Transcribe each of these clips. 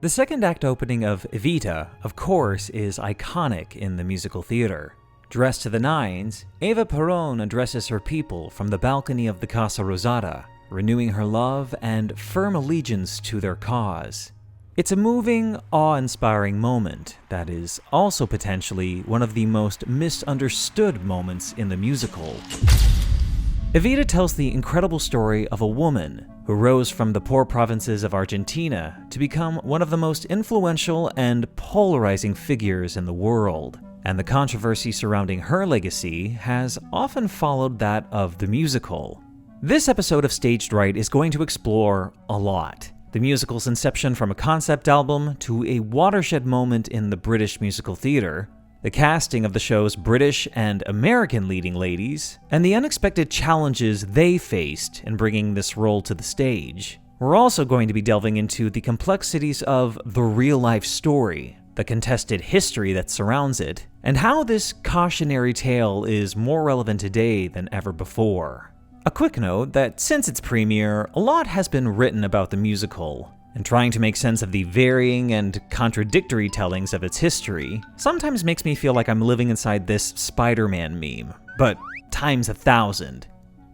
The second act opening of Evita, of course, is iconic in the musical theater. Dressed to the nines, Eva Perón addresses her people from the balcony of the Casa Rosada, renewing her love and firm allegiance to their cause. It's a moving, awe-inspiring moment that is also potentially one of the most misunderstood moments in the musical. Evita tells the incredible story of a woman who rose from the poor provinces of Argentina to become one of the most influential and polarizing figures in the world, and the controversy surrounding her legacy has often followed that of the musical. This episode of Staged Right is going to explore a lot. The musical's inception from a concept album to a watershed moment in the British musical theater, the casting of the show's British and American leading ladies, and the unexpected challenges they faced in bringing this role to the stage. We're also going to be delving into the complexities of the real-life story, the contested history that surrounds it, and how this cautionary tale is more relevant today than ever before. A quick note that since its premiere, a lot has been written about the musical, and trying to make sense of the varying and contradictory tellings of its history sometimes makes me feel like I'm living inside this Spider-Man meme, but times 1,000.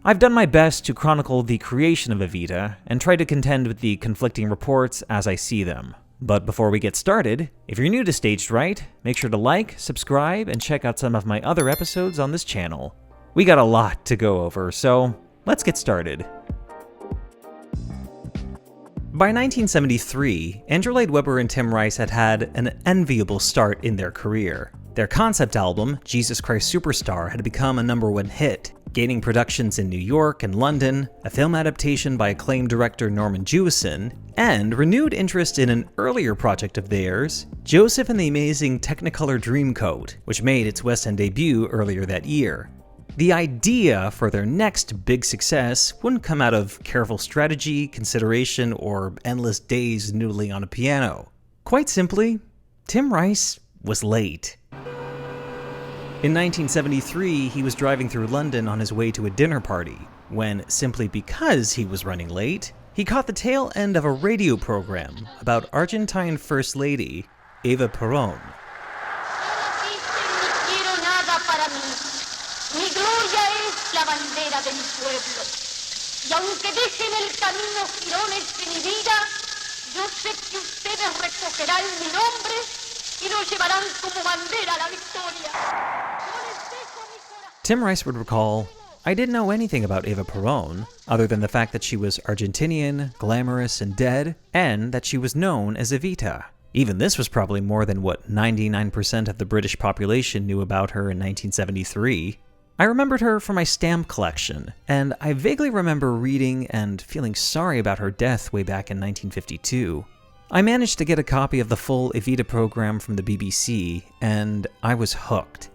I've done my best to chronicle the creation of Evita and try to contend with the conflicting reports as I see them. But before we get started, if you're new to Staged Right, make sure to like, subscribe, and check out some of my other episodes on this channel. We got a lot to go over, so let's get started. By 1973, Andrew Lloyd Webber and Tim Rice had had an enviable start in their career. Their concept album, Jesus Christ Superstar, had become a #1 hit, gaining productions in New York and London, a film adaptation by acclaimed director Norman Jewison, and renewed interest in an earlier project of theirs, Joseph and the Amazing Technicolor Dreamcoat, which made its West End debut earlier that year. The idea for their next big success wouldn't come out of careful strategy, consideration, or endless days noodling on a piano. Quite simply, Tim Rice was late. In 1973, he was driving through London on his way to a dinner party, when, simply because he was running late, he caught the tail end of a radio program about Argentine First Lady Eva Perón. Mi gloria es la bandera de mi pueblo, y aunque dejen el camino jirones de mi vida, yo sé que ustedes recogerán mi nombre y lo llevarán como bandera a la victoria. Yo les dejo mi corazón. Tim Rice would recall, "I didn't know anything about Eva Perón, other than the fact that she was Argentinian, glamorous, and dead, and that she was known as Evita. Even this was probably more than what 99% of the British population knew about her in 1973. I remembered her from my stamp collection, and I vaguely remember reading and feeling sorry about her death way back in 1952. I managed to get a copy of the full Evita program from the BBC, and I was hooked."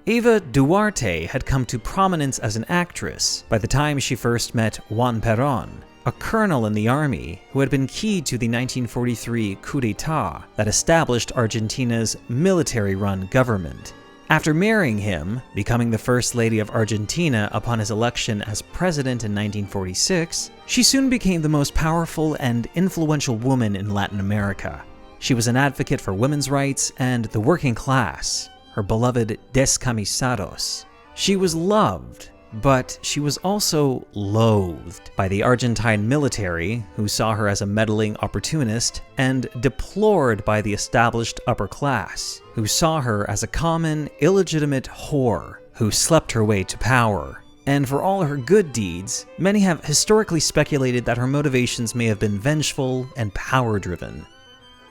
Eva Duarte had come to prominence as an actress by the time she first met Juan Perón, a colonel in the army who had been key to the 1943 coup d'etat that established Argentina's military-run government. After marrying him, becoming the First Lady of Argentina upon his election as president in 1946, she soon became the most powerful and influential woman in Latin America. She was an advocate for women's rights and the working class, her beloved descamisados. She was loved, but she was also loathed by the Argentine military, who saw her as a meddling opportunist, and deplored by the established upper class, who saw her as a common, illegitimate whore who slept her way to power. And for all her good deeds, many have historically speculated that her motivations may have been vengeful and power-driven.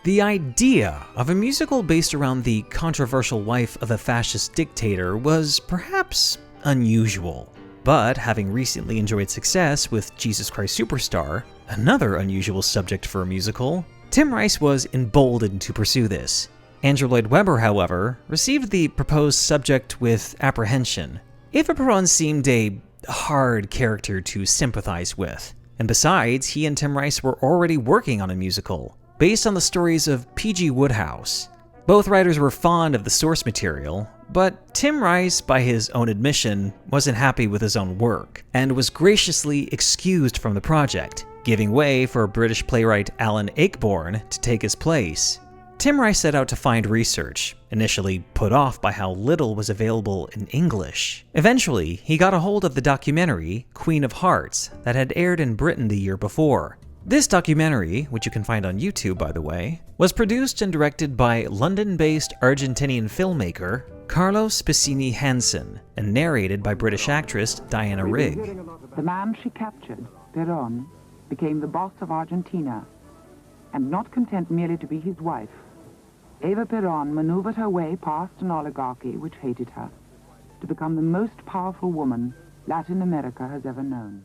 The idea of a musical based around the controversial wife of a fascist dictator was perhaps unusual. But having recently enjoyed success with Jesus Christ Superstar, another unusual subject for a musical, Tim Rice was emboldened to pursue this. Andrew Lloyd Webber, however, received the proposed subject with apprehension. Eva Perón seemed a hard character to sympathize with, and besides, he and Tim Rice were already working on a musical, based on the stories of P.G. Wodehouse. Both writers were fond of the source material, but Tim Rice, by his own admission, wasn't happy with his own work, and was graciously excused from the project, giving way for British playwright Alan Ayckbourn to take his place. Tim Rice set out to find research, initially put off by how little was available in English. Eventually, he got a hold of the documentary Queen of Hearts that had aired in Britain the year before. This documentary, which you can find on YouTube by the way, was produced and directed by London-based Argentinian filmmaker Carlos Piscini Hansen and narrated by British actress Diana Rigg. The man she captured, Perón, became the boss of Argentina, and not content merely to be his wife, Eva Perón maneuvered her way past an oligarchy which hated her to become the most powerful woman Latin America has ever known.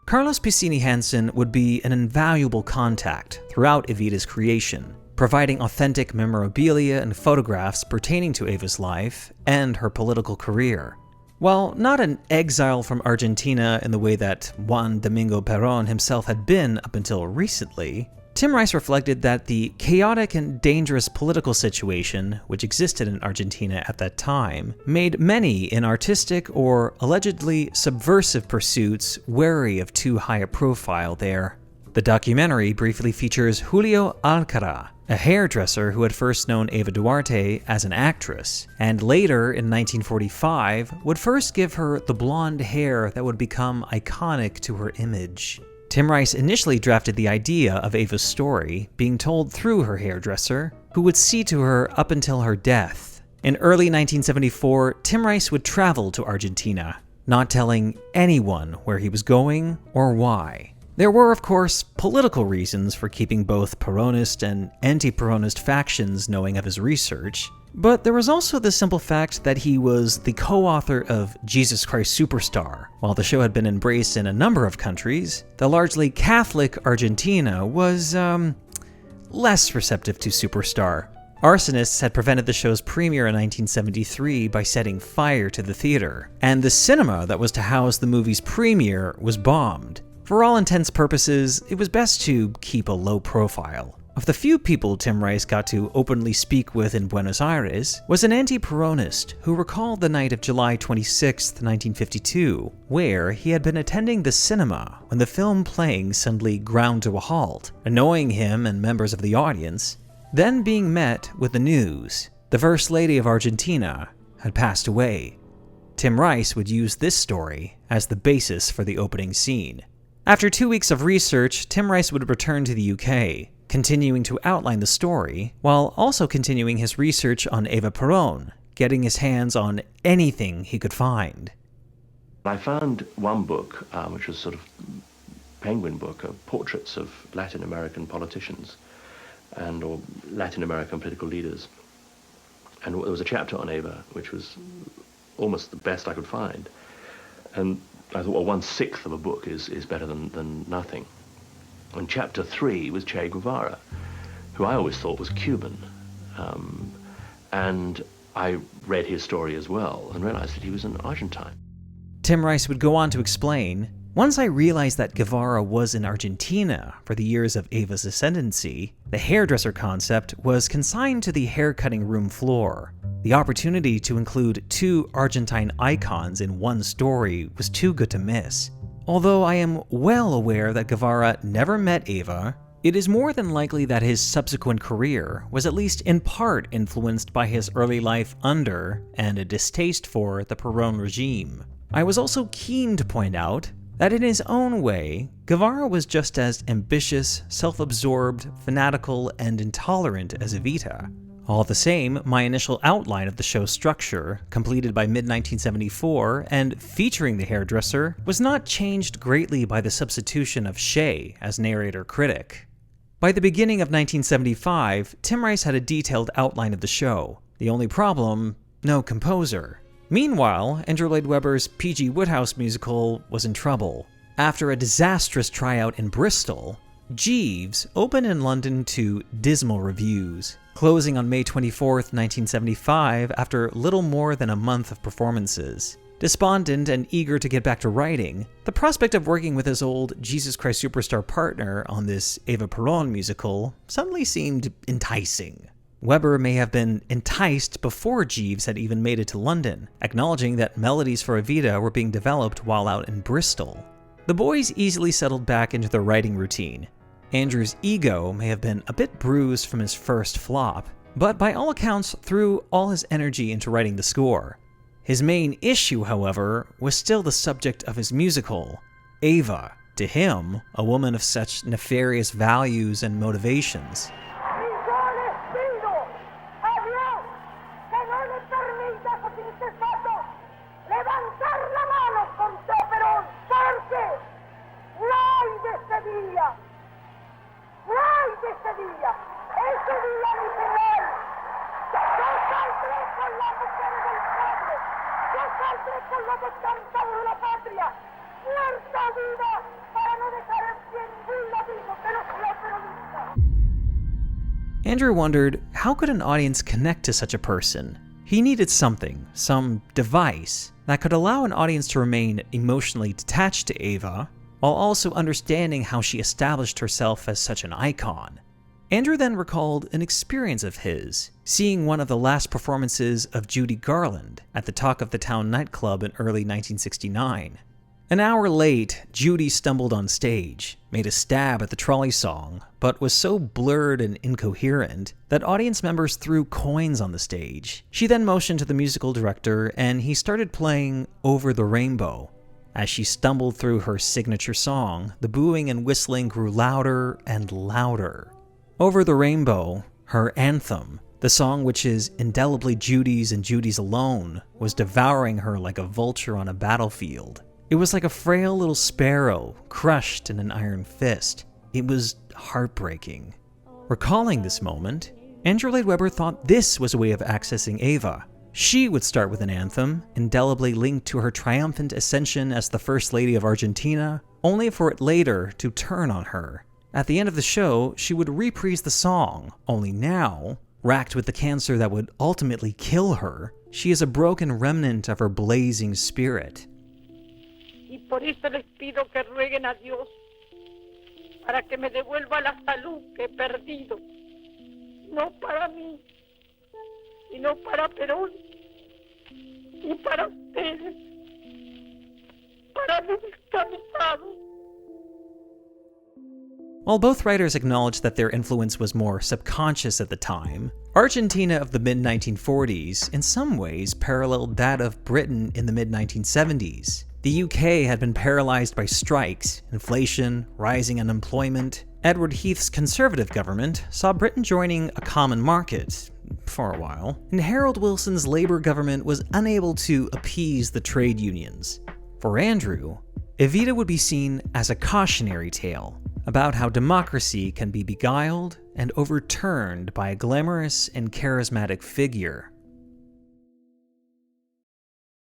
Carlos Piscini Hansen would be an invaluable contact throughout Evita's creation, providing authentic memorabilia and photographs pertaining to Eva's life and her political career. While not an exile from Argentina in the way that Juan Domingo Perón himself had been up until recently, Tim Rice reflected that the chaotic and dangerous political situation which existed in Argentina at that time made many in artistic or allegedly subversive pursuits wary of too high a profile there. The documentary briefly features Julio Alcara, a hairdresser who had first known Eva Duarte as an actress, and later in 1945 would first give her the blonde hair that would become iconic to her image. Tim Rice initially drafted the idea of Eva's story being told through her hairdresser, who would see to her up until her death. In early 1974, Tim Rice would travel to Argentina, not telling anyone where he was going or why. There were, of course, political reasons for keeping both Peronist and anti-Peronist factions knowing of his research, but there was also the simple fact that he was the co-author of Jesus Christ Superstar. While the show had been embraced in a number of countries, the largely Catholic Argentina was, less receptive to Superstar. Arsonists had prevented the show's premiere in 1973 by setting fire to the theater, and the cinema that was to house the movie's premiere was bombed. For all intents and purposes, it was best to keep a low profile. Of the few people Tim Rice got to openly speak with in Buenos Aires was an anti-Peronist who recalled the night of July 26, 1952, where he had been attending the cinema when the film playing suddenly ground to a halt, annoying him and members of the audience, then being met with the news: the First Lady of Argentina had passed away. Tim Rice would use this story as the basis for the opening scene. After 2 weeks of research, Tim Rice would return to the UK, continuing to outline the story, while also continuing his research on Eva Perón, getting his hands on anything he could find. I found one book, which was sort of penguin book, of portraits of Latin American politicians or Latin American political leaders. And there was a chapter on Eva, which was almost the best I could find. And I thought, well, 1/6 of a book is better than nothing. And chapter 3 was Che Guevara, who I always thought was Cuban. And I read his story as well and realized that he was an Argentine. Tim Rice would go on to explain, "Once I realized that Guevara was in Argentina for the years of Eva's ascendancy, the hairdresser concept was consigned to the haircutting room floor. The opportunity to include 2 Argentine icons in one story was too good to miss. Although I am well aware that Guevara never met Eva, it is more than likely that his subsequent career was at least in part influenced by his early life under and a distaste for the Perón regime. I was also keen to point out that in his own way, Guevara was just as ambitious, self-absorbed, fanatical, and intolerant as Evita. All the same, my initial outline of the show's structure, completed by mid-1974 and featuring the hairdresser, was not changed greatly by the substitution of Shea as narrator-critic. By the beginning of 1975, Tim Rice had a detailed outline of the show. The only problem, no composer. Meanwhile, Andrew Lloyd Webber's P.G. Wodehouse musical was in trouble. After a disastrous tryout in Bristol, Jeeves opened in London to dismal reviews, closing on May 24, 1975 after little more than a month of performances. Despondent and eager to get back to writing, the prospect of working with his old Jesus Christ Superstar partner on this Eva Perón musical suddenly seemed enticing. Webber may have been enticed before Jeeves had even made it to London, acknowledging that melodies for Evita were being developed while out in Bristol. The boys easily settled back into their writing routine. Andrew's ego may have been a bit bruised from his first flop, but by all accounts threw all his energy into writing the score. His main issue, however, was still the subject of his musical, Eva, to him, a woman of such nefarious values and motivations. Andrew wondered, how could an audience connect to such a person? He needed something, some device, that could allow an audience to remain emotionally detached to Eva, while also understanding how she established herself as such an icon. Andrew then recalled an experience of his, seeing one of the last performances of Judy Garland at the Talk of the Town nightclub in early 1969. An hour late, Judy stumbled on stage, made a stab at the trolley song, but was so blurred and incoherent that audience members threw coins on the stage. She then motioned to the musical director, and he started playing Over the Rainbow. As she stumbled through her signature song, the booing and whistling grew louder and louder. Over the Rainbow, her anthem, the song which is indelibly Judy's and Judy's alone, was devouring her like a vulture on a battlefield. It was like a frail little sparrow crushed in an iron fist. It was heartbreaking. Recalling this moment, Andrew Lloyd Webber thought this was a way of accessing Eva. She would start with an anthem, indelibly linked to her triumphant ascension as the First Lady of Argentina, only for it later to turn on her. At the end of the show, she would reprise the song, only now, racked with the cancer that would ultimately kill her, she is a broken remnant of her blazing spirit. Y por eso les pido que rueguen a Dios para que me devuelva la salud que he perdido, no para mí, sino para Perón y para ustedes, para mis descansados. While both writers acknowledged that their influence was more subconscious at the time, Argentina of the mid-1940s in some ways paralleled that of Britain in the mid-1970s. The UK had been paralyzed by strikes, inflation, rising unemployment. Edward Heath's Conservative government saw Britain joining a common market, for a while, and Harold Wilson's Labour government was unable to appease the trade unions. For Andrew, Evita would be seen as a cautionary tale about how democracy can be beguiled and overturned by a glamorous and charismatic figure.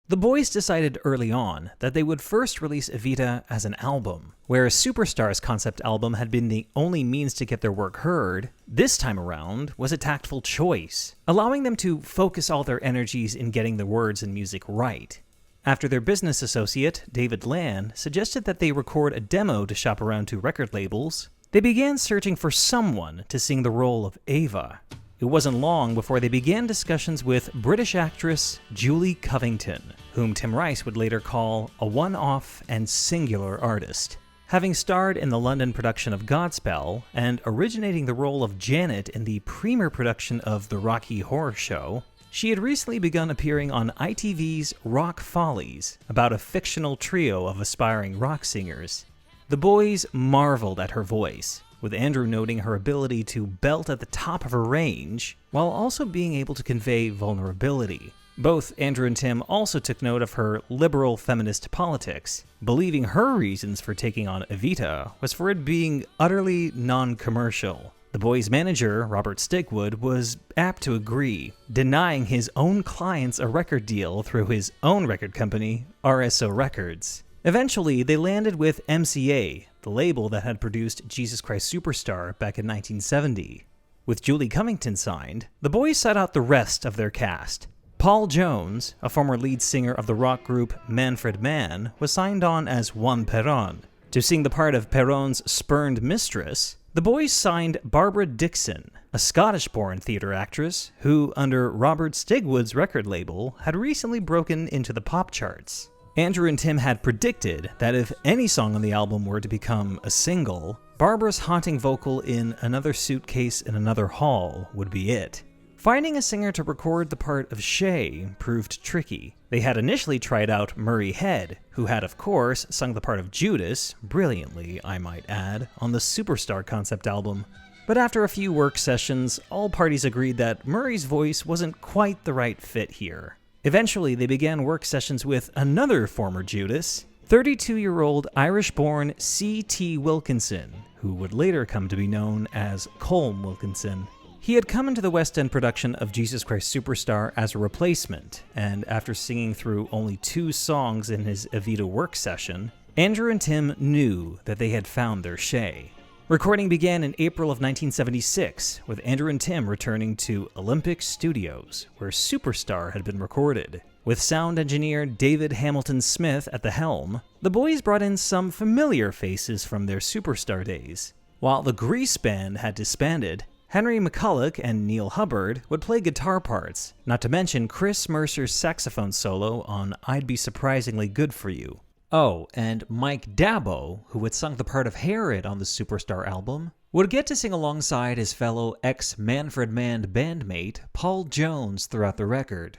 The boys decided early on that they would first release Evita as an album. Whereas Superstar's concept album had been the only means to get their work heard, this time around was a tactful choice, allowing them to focus all their energies in getting the words and music right. After their business associate, David Land, suggested that they record a demo to shop around to record labels, they began searching for someone to sing the role of Eva. It wasn't long before they began discussions with British actress Julie Covington, whom Tim Rice would later call a one-off and singular artist. Having starred in the London production of Godspell and originating the role of Janet in the premiere production of The Rocky Horror Show, she had recently begun appearing on ITV's Rock Follies, about a fictional trio of aspiring rock singers. The boys marveled at her voice, with Andrew noting her ability to belt at the top of her range, while also being able to convey vulnerability. Both Andrew and Tim also took note of her liberal feminist politics, believing her reasons for taking on Evita was for it being utterly non-commercial. The boys' manager, Robert Stigwood, was apt to agree, denying his own clients a record deal through his own record company, RSO Records. Eventually, they landed with MCA, the label that had produced Jesus Christ Superstar back in 1970. With Julie Covington signed, the boys sought out the rest of their cast. Paul Jones, a former lead singer of the rock group Manfred Mann, was signed on as Juan Perón. To sing the part of Perón's spurned mistress, the boys signed Barbara Dixon, a Scottish-born theater actress who, under Robert Stigwood's record label, had recently broken into the pop charts. Andrew and Tim had predicted that if any song on the album were to become a single, Barbara's haunting vocal in Another Suitcase in Another Hall would be it. Finding a singer to record the part of Shay proved tricky. They had initially tried out Murray Head, who had of course sung the part of Judas, brilliantly I might add, on the Superstar concept album. But after a few work sessions, all parties agreed that Murray's voice wasn't quite the right fit here. Eventually, they began work sessions with another former Judas, 32-year-old Irish-born C.T. Wilkinson, who would later come to be known as Colm Wilkinson. He had come into the West End production of Jesus Christ Superstar as a replacement, and after singing through only 2 songs in his Evita work session, Andrew and Tim knew that they had found their Shay. Recording began in April of 1976, with Andrew and Tim returning to Olympic Studios, where Superstar had been recorded. With sound engineer David Hamilton Smith at the helm, the boys brought in some familiar faces from their Superstar days. While the Grease Band had disbanded, Henry McCulloch and Neil Hubbard would play guitar parts, not to mention Chris Mercer's saxophone solo on I'd Be Surprisingly Good For You. Oh, and Mike Dabo, who had sung the part of Herod on the Superstar album, would get to sing alongside his fellow ex-Manfred Mann bandmate Paul Jones throughout the record.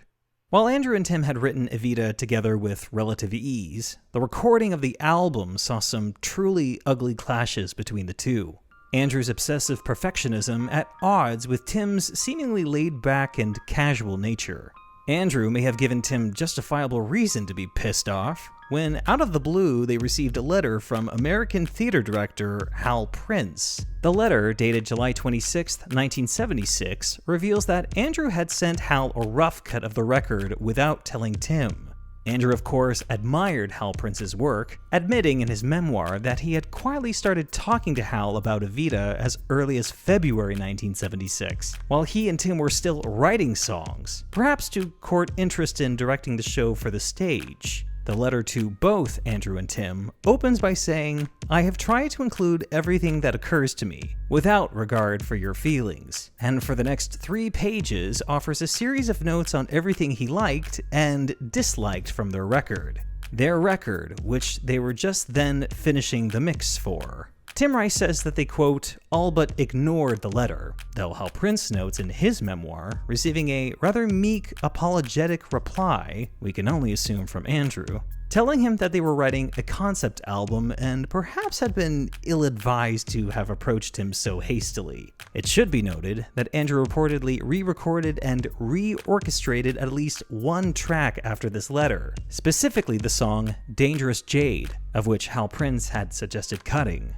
While Andrew and Tim had written Evita together with relative ease, the recording of the album saw some truly ugly clashes between the two. Andrew's obsessive perfectionism at odds with Tim's seemingly laid-back and casual nature. Andrew may have given Tim justifiable reason to be pissed off, when out of the blue they received a letter from American theater director Hal Prince. The letter, dated July 26, 1976, reveals that Andrew had sent Hal a rough cut of the record without telling Tim. Andrew, of course, admired Hal Prince's work, admitting in his memoir that he had quietly started talking to Hal about Evita as early as February 1976, while he and Tim were still writing songs, perhaps to court interest in directing the show for the stage. The letter to both Andrew and Tim opens by saying, "I have tried to include everything that occurs to me, without regard for your feelings," and for the next 3 pages offers a series of notes on everything he liked and disliked from their record. Their record, which they were just then finishing the mix for. Tim Rice says that they, quote, all but ignored the letter, though Hal Prince notes in his memoir receiving a rather meek, apologetic reply, we can only assume from Andrew, telling him that they were writing a concept album and perhaps had been ill-advised to have approached him so hastily. It should be noted that Andrew reportedly re-recorded and re-orchestrated at least 1 track after this letter, specifically the song Dangerous Jade, of which Hal Prince had suggested cutting.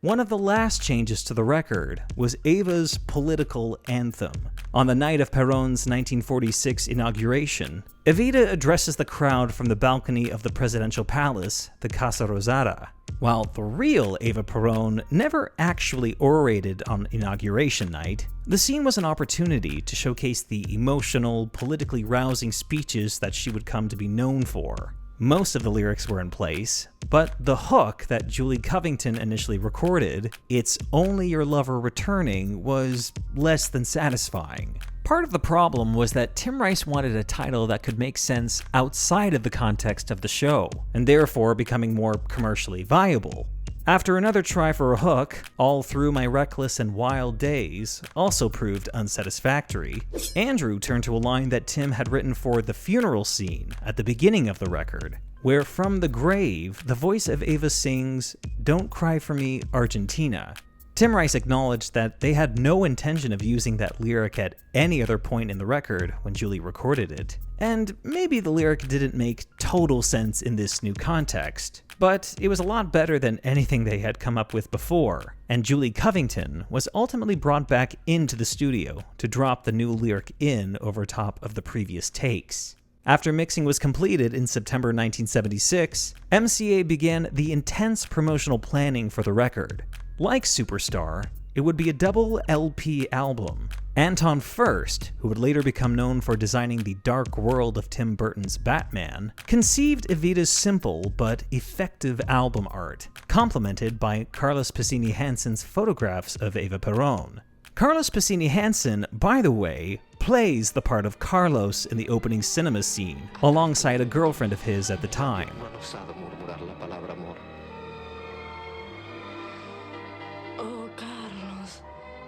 One of the last changes to the record was Eva's political anthem. On the night of Perón's 1946 inauguration, Evita addresses the crowd from the balcony of the presidential palace, the Casa Rosada. While the real Eva Perón never actually orated on inauguration night, the scene was an opportunity to showcase the emotional, politically rousing speeches that she would come to be known for. Most of the lyrics were in place, but the hook that Julie Covington initially recorded, "It's Only Your Lover Returning," was less than satisfying. Part of the problem was that Tim Rice wanted a title that could make sense outside of the context of the show, and therefore becoming more commercially viable. After another try for a hook, All Through My Reckless and Wild Days also proved unsatisfactory, Andrew turned to a line that Tim had written for the funeral scene at the beginning of the record, where from the grave, the voice of Eva sings, "Don't Cry For Me, Argentina." Tim Rice acknowledged that they had no intention of using that lyric at any other point in the record when Julie recorded it, and maybe the lyric didn't make total sense in this new context, but it was a lot better than anything they had come up with before, and Julie Covington was ultimately brought back into the studio to drop the new lyric in over top of the previous takes. After mixing was completed in September 1976, MCA began the intense promotional planning for the record. Like Superstar, it would be a double LP album. Anton Furst, who would later become known for designing the dark world of Tim Burton's Batman, conceived Evita's simple but effective album art, complemented by Carlos Piscini Hansen's photographs of Eva Perón. Carlos Piscini Hansen, by the way, plays the part of Carlos in the opening cinema scene, alongside a girlfriend of his at the time.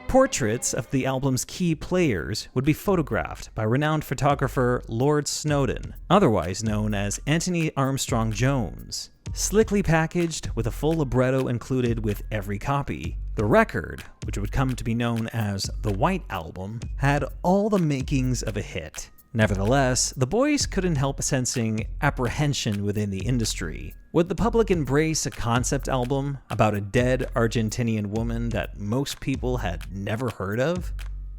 Portraits of the album's key players would be photographed by renowned photographer Lord Snowdon, otherwise known as Anthony Armstrong Jones. Slickly packaged with a full libretto included with every copy, the record, which would come to be known as the White Album, had all the makings of a hit. Nevertheless, the boys couldn't help sensing apprehension within the industry. Would the public embrace a concept album about a dead Argentinian woman that most people had never heard of?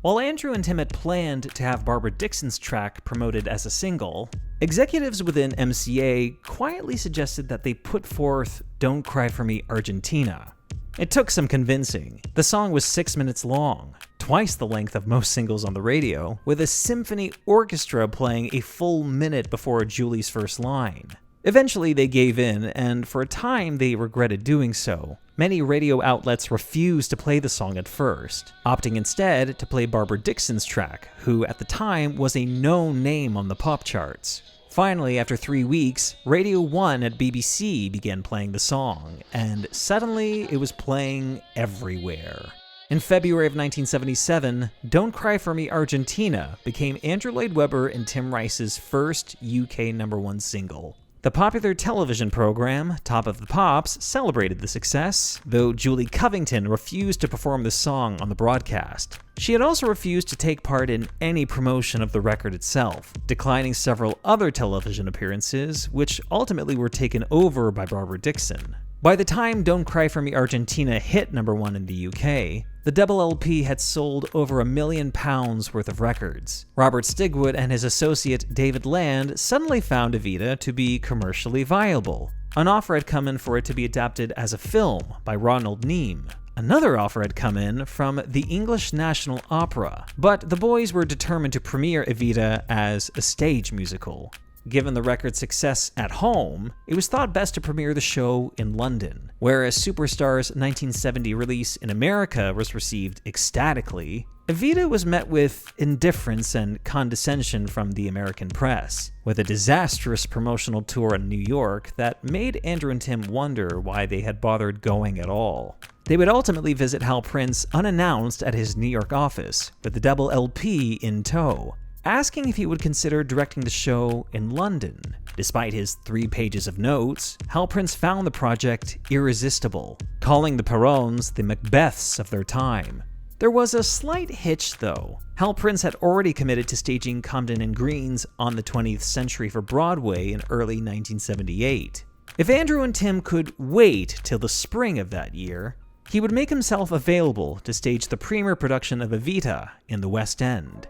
While Andrew and Tim had planned to have Barbara Dixon's track promoted as a single, executives within MCA quietly suggested that they put forth Don't Cry For Me Argentina. It took some convincing. The song was 6 minutes long, twice the length of most singles on the radio, with a symphony orchestra playing a full minute before Julie's first line. Eventually they gave in, and for a time they regretted doing so. Many radio outlets refused to play the song at first, opting instead to play Barbara Dixon's track, who at the time was a known name on the pop charts. Finally, after 3 weeks, Radio 1 at BBC began playing the song, and suddenly it was playing everywhere. In February of 1977, Don't Cry For Me Argentina became Andrew Lloyd Webber and Tim Rice's first UK #1 single. The popular television program, Top of the Pops, celebrated the success, though Julie Covington refused to perform the song on the broadcast. She had also refused to take part in any promotion of the record itself, declining several other television appearances, which ultimately were taken over by Barbara Dixon. By the time Don't Cry For Me Argentina hit #1 in the UK, the double LP had sold over £1 million worth of records. Robert Stigwood and his associate David Land suddenly found Evita to be commercially viable. An offer had come in for it to be adapted as a film by Ronald Neame. Another offer had come in from the English National Opera, but the boys were determined to premiere Evita as a stage musical. Given the record's success at home, it was thought best to premiere the show in London. Whereas Superstar's 1970 release in America was received ecstatically, Evita was met with indifference and condescension from the American press, with a disastrous promotional tour in New York that made Andrew and Tim wonder why they had bothered going at all. They would ultimately visit Hal Prince unannounced at his New York office, with the double LP in tow, asking if he would consider directing the show in London. Despite his 3 pages of notes, Hal Prince found the project irresistible, calling the Perons the Macbeths of their time. There was a slight hitch, though. Hal Prince had already committed to staging Comden and Green's On the 20th Century for Broadway in early 1978. If Andrew and Tim could wait till the spring of that year, he would make himself available to stage the premiere production of Evita in the West End.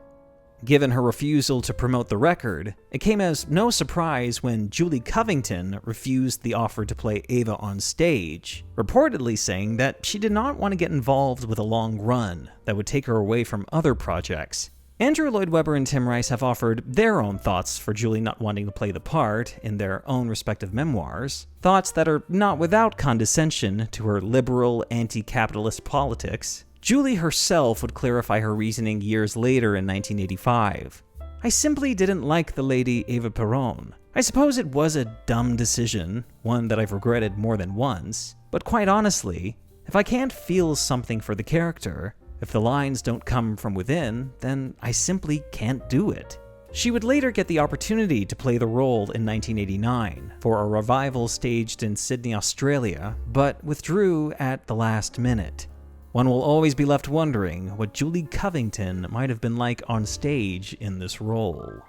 Given her refusal to promote the record, it came as no surprise when Julie Covington refused the offer to play Eva on stage, reportedly saying that she did not want to get involved with a long run that would take her away from other projects. Andrew Lloyd Webber and Tim Rice have offered their own thoughts for Julie not wanting to play the part in their own respective memoirs, thoughts that are not without condescension to her liberal, anti-capitalist politics. Julie herself would clarify her reasoning years later in 1985. "I simply didn't like the lady Eva Perón. I suppose it was a dumb decision, one that I've regretted more than once, but quite honestly, if I can't feel something for the character, if the lines don't come from within, then I simply can't do it." She would later get the opportunity to play the role in 1989 for a revival staged in Sydney, Australia, but withdrew at the last minute. One will always be left wondering what Julie Covington might have been like on stage in this role.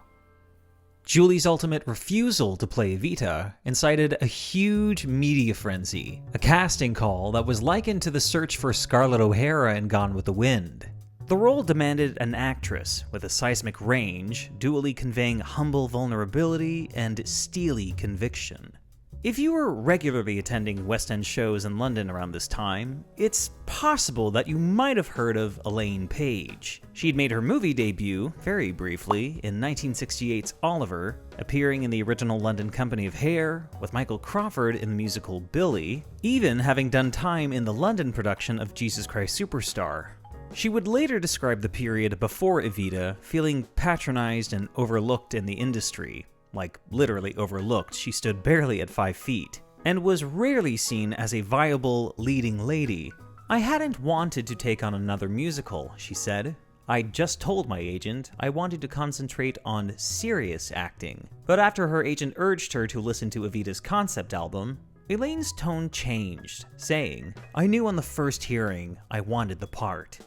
Julie's ultimate refusal to play Evita incited a huge media frenzy, a casting call that was likened to the search for Scarlett O'Hara in Gone with the Wind. The role demanded an actress with a seismic range, dually conveying humble vulnerability and steely conviction. If you were regularly attending West End shows in London around this time, it's possible that you might have heard of Elaine Paige. She'd made her movie debut, very briefly, in 1968's Oliver, appearing in the original London company of Hair, with Michael Crawford in the musical Billy, even having done time in the London production of Jesus Christ Superstar. She would later describe the period before Evita feeling patronized and overlooked in the industry. Like, literally overlooked, she stood barely at 5 feet, and was rarely seen as a viable leading lady. "I hadn't wanted to take on another musical," she said. "I just told my agent I wanted to concentrate on serious acting." But after her agent urged her to listen to Evita's concept album, Elaine's tone changed, saying, "I knew on the first hearing I wanted the part."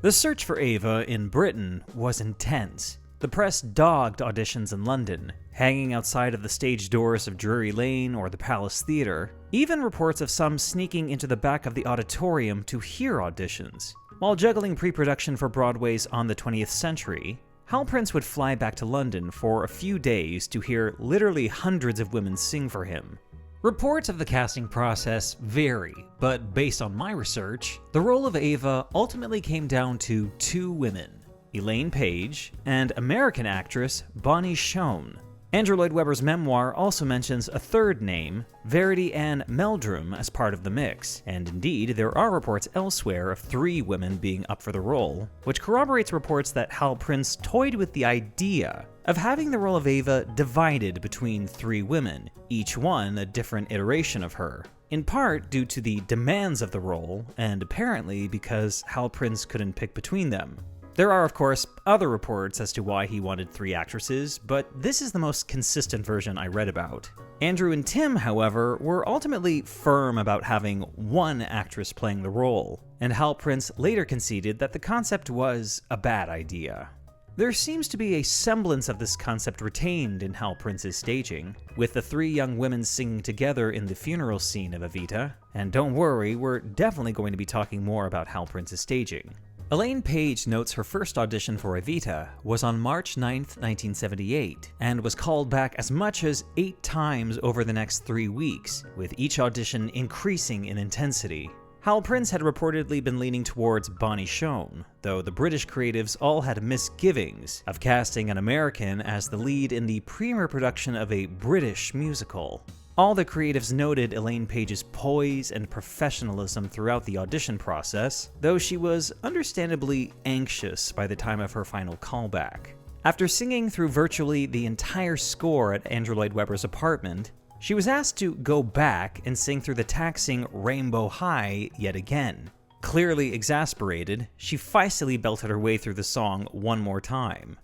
The search for Eva in Britain was intense. The press dogged auditions in London, hanging outside of the stage doors of Drury Lane or the Palace Theatre, even reports of some sneaking into the back of the auditorium to hear auditions. While juggling pre-production for Broadway's On the 20th Century, Hal Prince would fly back to London for a few days to hear literally hundreds of women sing for him. Reports of the casting process vary, but based on my research, the role of Eva ultimately came down to 2 women, Elaine Paige and American actress Bonnie Schoen. Andrew Lloyd Webber's memoir also mentions a third name, Verity Ann Meldrum, as part of the mix, and indeed there are reports elsewhere of 3 women being up for the role, which corroborates reports that Hal Prince toyed with the idea of having the role of Eva divided between 3 women, each one a different iteration of her, in part due to the demands of the role, and apparently because Hal Prince couldn't pick between them. There are, of course, other reports as to why he wanted 3 actresses, but this is the most consistent version I read about. Andrew and Tim, however, were ultimately firm about having 1 actress playing the role, and Hal Prince later conceded that the concept was a bad idea. There seems to be a semblance of this concept retained in Hal Prince's staging, with the 3 young women singing together in the funeral scene of Evita, and don't worry, we're definitely going to be talking more about Hal Prince's staging. Elaine Paige notes her first audition for Evita was on March 9, 1978, and was called back as much as 8 times over the next 3 weeks, with each audition increasing in intensity. Hal Prince had reportedly been leaning towards Bonnie Schoen, though the British creatives all had misgivings of casting an American as the lead in the premiere production of a British musical. All the creatives noted Elaine Paige's poise and professionalism throughout the audition process, though she was understandably anxious by the time of her final callback. After singing through virtually the entire score at Andrew Lloyd Webber's apartment, she was asked to go back and sing through the taxing Rainbow High yet again. Clearly exasperated, she feistily belted her way through the song one more time.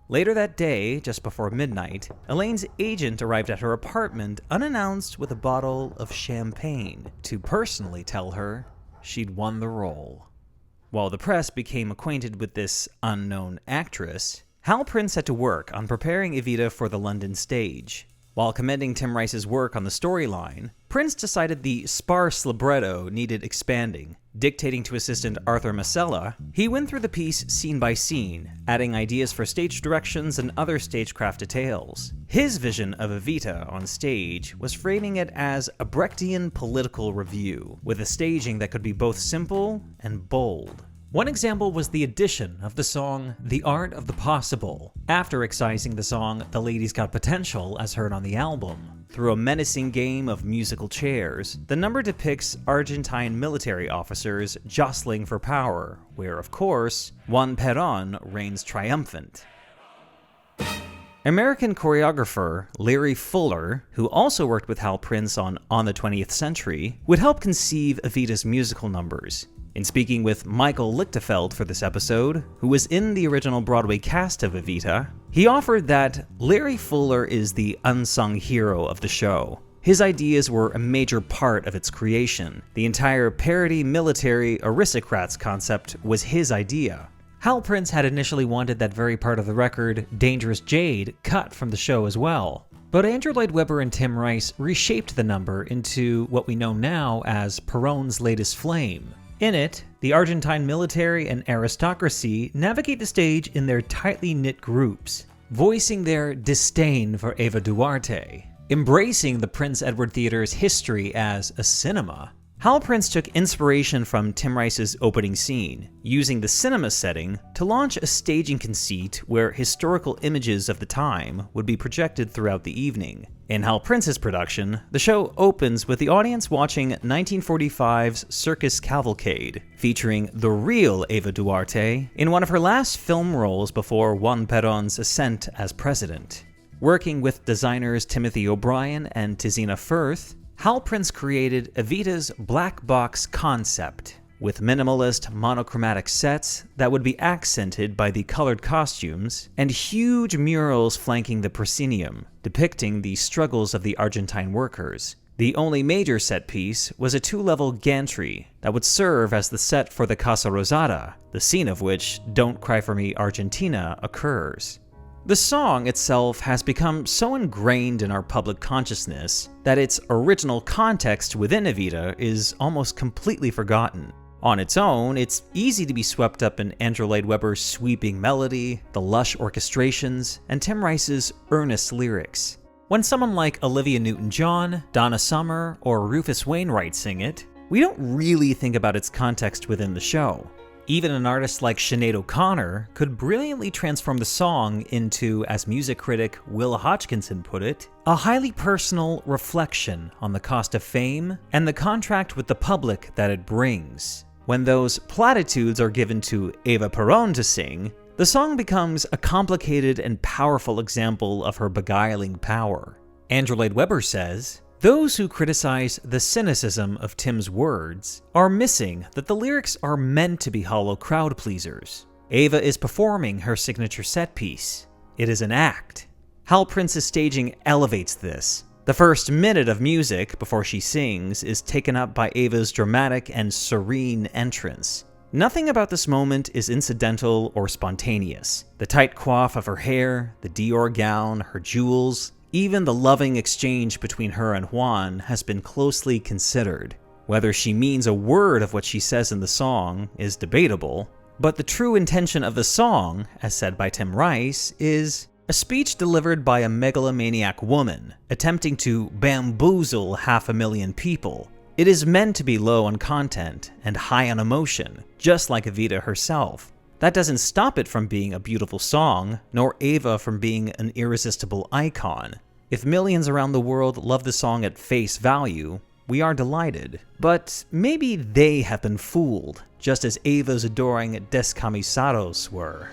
Later that day, just before midnight, Elaine's agent arrived at her apartment unannounced with a bottle of champagne to personally tell her she'd won the role. While the press became acquainted with this unknown actress, Hal Prince had to work on preparing Evita for the London stage. While commending Tim Rice's work on the storyline, Prince decided the sparse libretto needed expanding. Dictating to assistant Arthur Masella, he went through the piece scene by scene, adding ideas for stage directions and other stagecraft details. His vision of Evita on stage was framing it as a Brechtian political review, with a staging that could be both simple and bold. One example was the addition of the song The Art of the Possible, after excising the song The Lady's Got Potential as heard on the album. Through a menacing game of musical chairs, the number depicts Argentine military officers jostling for power, where, of course, Juan Perón reigns triumphant. American choreographer Larry Fuller, who also worked with Hal Prince on the 20th Century, would help conceive Evita's musical numbers. In speaking with Michael Lichtefeld for this episode, who was in the original Broadway cast of Evita, he offered that Larry Fuller is the unsung hero of the show. His ideas were a major part of its creation. The entire parody military aristocrats concept was his idea. Hal Prince had initially wanted that very part of the record, Dangerous Jade, cut from the show as well. But Andrew Lloyd Webber and Tim Rice reshaped the number into what we know now as Perón's Latest Flame. In it, the Argentine military and aristocracy navigate the stage in their tightly knit groups, voicing their disdain for Eva Duarte, embracing the Prince Edward Theater's history as a cinema, Hal Prince took inspiration from Tim Rice's opening scene, using the cinema setting to launch a staging conceit where historical images of the time would be projected throughout the evening. In Hal Prince's production, the show opens with the audience watching 1945's Circus Cavalcade, featuring the real Eva Duarte in one of her last film roles before Juan Perón's ascent as president. Working with designers Timothy O'Brien and Tiziana Firth, Hal Prince created Evita's black box concept, with minimalist monochromatic sets that would be accented by the colored costumes, and huge murals flanking the proscenium, depicting the struggles of the Argentine workers. The only major set piece was a 2-level gantry that would serve as the set for the Casa Rosada, the scene of which Don't Cry For Me, Argentina occurs. The song itself has become so ingrained in our public consciousness that its original context within Evita is almost completely forgotten. On its own, it's easy to be swept up in Andrew Lloyd Webber's sweeping melody, the lush orchestrations, and Tim Rice's earnest lyrics. When someone like Olivia Newton-John, Donna Summer, or Rufus Wainwright sing it, we don't really think about its context within the show. Even an artist like Sinead O'Connor could brilliantly transform the song into, as music critic Will Hodgkinson put it, a highly personal reflection on the cost of fame and the contract with the public that it brings. When those platitudes are given to Eva Perón to sing, the song becomes a complicated and powerful example of her beguiling power. Andrew Lloyd Webber says, "Those who criticize the cynicism of Tim's words are missing that the lyrics are meant to be hollow crowd pleasers. Eva is performing her signature set piece. It is an act." Hal Prince's staging elevates this. The first minute of music before she sings is taken up by Eva's dramatic and serene entrance. Nothing about this moment is incidental or spontaneous. The tight coif of her hair, the Dior gown, her jewels, even the loving exchange between her and Juan has been closely considered. Whether she means a word of what she says in the song is debatable, but the true intention of the song, as said by Tim Rice, is a speech delivered by a megalomaniac woman, attempting to bamboozle 500,000 people. It is meant to be low on content and high on emotion, just like Evita herself. That doesn't stop it from being a beautiful song, nor Eva from being an irresistible icon. If millions around the world love the song at face value, we are delighted. But maybe they have been fooled, just as Eva's adoring descamisados were.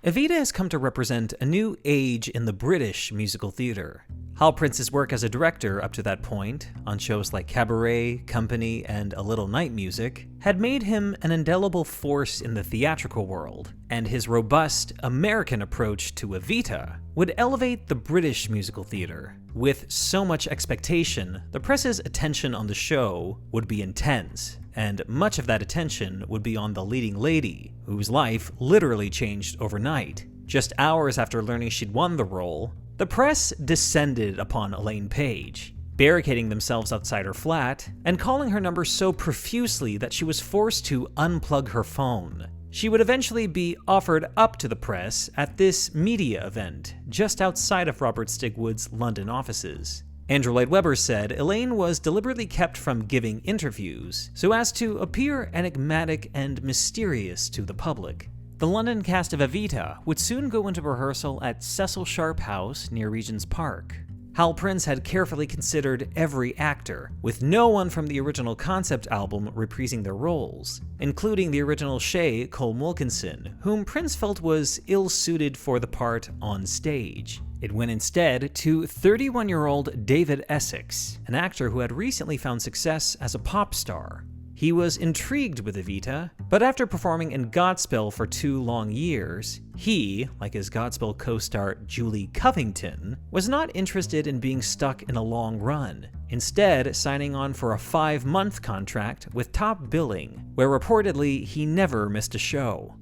Evita has come to represent a new age in the British musical theatre. Hal Prince's work as a director up to that point, on shows like Cabaret, Company, and A Little Night Music, had made him an indelible force in the theatrical world, and his robust American approach to Evita would elevate the British musical theatre. With so much expectation, the press's attention on the show would be intense, and much of that attention would be on the leading lady, whose life literally changed overnight. Just hours after learning she'd won the role, the press descended upon Elaine Paige, barricading themselves outside her flat and calling her number so profusely that she was forced to unplug her phone. She would eventually be offered up to the press at this media event just outside of Robert Stigwood's London offices. Andrew Lloyd Webber said Elaine was deliberately kept from giving interviews so as to appear enigmatic and mysterious to the public. The London cast of Evita would soon go into rehearsal at Cecil Sharp House near Regent's Park. Hal Prince had carefully considered every actor, with no one from the original concept album reprising their roles, including the original Shay Cole Wilkinson, whom Prince felt was ill-suited for the part on stage. It went instead to 31-year-old David Essex, an actor who had recently found success as a pop star. He was intrigued with Evita, but after performing in Godspell for 2 long years, he, like his Godspell co-star Julie Covington, was not interested in being stuck in a long run, instead signing on for a 5-month contract with top billing, where reportedly he never missed a show.